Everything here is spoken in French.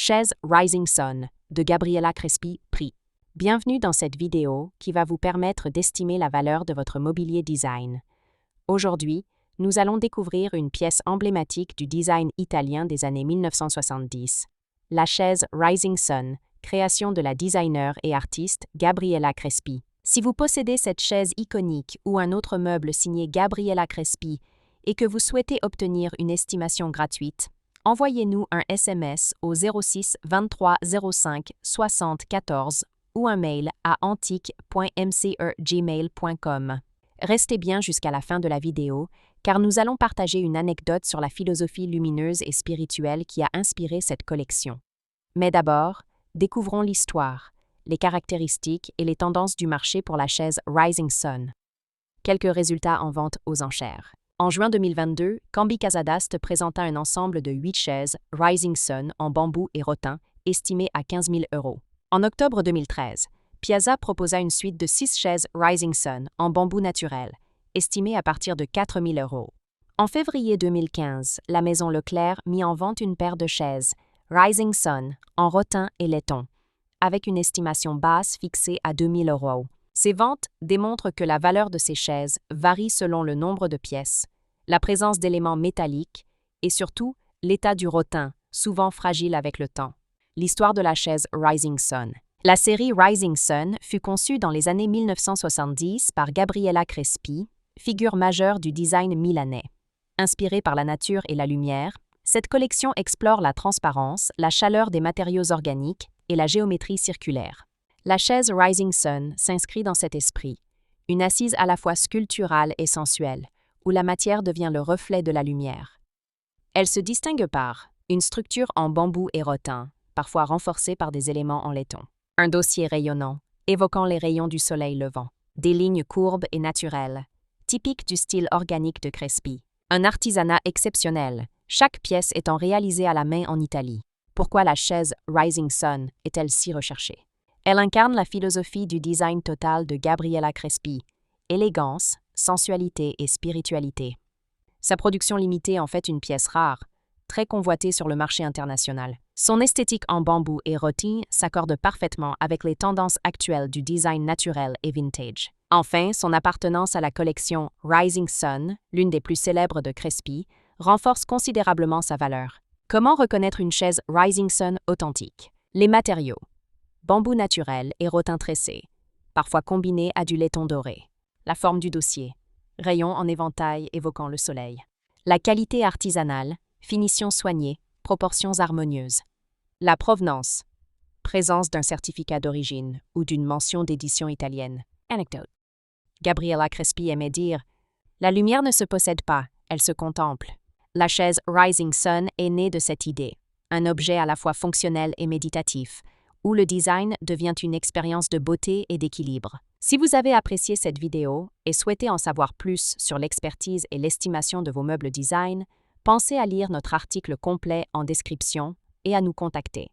Chaise Rising Sun de Gabriela Crespi, prix. Bienvenue dans cette vidéo qui va vous permettre d'estimer la valeur de votre mobilier design. Aujourd'hui, nous allons découvrir une pièce emblématique du design italien des années 1970. La chaise Rising Sun, création de la designer et artiste Gabriela Crespi. Si vous possédez cette chaise iconique ou un autre meuble signé Gabriela Crespi et que vous souhaitez obtenir une estimation gratuite, envoyez-nous un SMS au 06 23 05 60 14 ou un mail à antique.mce@gmail.com. Restez bien jusqu'à la fin de la vidéo, car nous allons partager une anecdote sur la philosophie lumineuse et spirituelle qui a inspiré cette collection. Mais d'abord, découvrons l'histoire, les caractéristiques et les tendances du marché pour la chaise Rising Sun. Quelques résultats en vente aux enchères. En juin 2022, Cambi Casadast présenta un ensemble de 8 chaises Rising Sun en bambou et rotin, estimées à 15 000 €. En octobre 2013, Piazza proposa une suite de 6 chaises Rising Sun en bambou naturel, estimées à partir de 4 000 €. En février 2015, la maison Leclerc mit en vente une paire de chaises Rising Sun en rotin et laiton, avec une estimation basse fixée à 2 000 €. Ces ventes démontrent que la valeur de ces chaises varie selon le nombre de pièces, la présence d'éléments métalliques et surtout l'état du rotin, souvent fragile avec le temps. L'histoire de la chaise Rising Sun. La série Rising Sun fut conçue dans les années 1970 par Gabriela Crespi, figure majeure du design milanais. Inspirée par la nature et la lumière, cette collection explore la transparence, la chaleur des matériaux organiques et la géométrie circulaire. La chaise Rising Sun s'inscrit dans cet esprit, une assise à la fois sculpturale et sensuelle, où la matière devient le reflet de la lumière. Elle se distingue par une structure en bambou et rotin, parfois renforcée par des éléments en laiton. Un dossier rayonnant, évoquant les rayons du soleil levant. Des lignes courbes et naturelles, typiques du style organique de Crespi. Un artisanat exceptionnel, chaque pièce étant réalisée à la main en Italie. Pourquoi la chaise Rising Sun est-elle si recherchée? Elle incarne la philosophie du design total de Gabriela Crespi, élégance, sensualité et spiritualité. Sa production limitée en fait une pièce rare, très convoitée sur le marché international. Son esthétique en bambou et rotin s'accorde parfaitement avec les tendances actuelles du design naturel et vintage. Enfin, son appartenance à la collection Rising Sun, l'une des plus célèbres de Crespi, renforce considérablement sa valeur. Comment reconnaître une chaise Rising Sun authentique? Les matériaux. Bambou naturel et rotin tressé, parfois combiné à du laiton doré. La forme du dossier. Rayons en éventail évoquant le soleil. La qualité artisanale, finition soignée, proportions harmonieuses. La provenance. Présence d'un certificat d'origine ou d'une mention d'édition italienne. Anecdote. Gabriela Crespi aimait dire « La lumière ne se possède pas, elle se contemple ». La chaise Rising Sun est née de cette idée, un objet à la fois fonctionnel et méditatif, où le design devient une expérience de beauté et d'équilibre. Si vous avez apprécié cette vidéo et souhaitez en savoir plus sur l'expertise et l'estimation de vos meubles design, pensez à lire notre article complet en description et à nous contacter.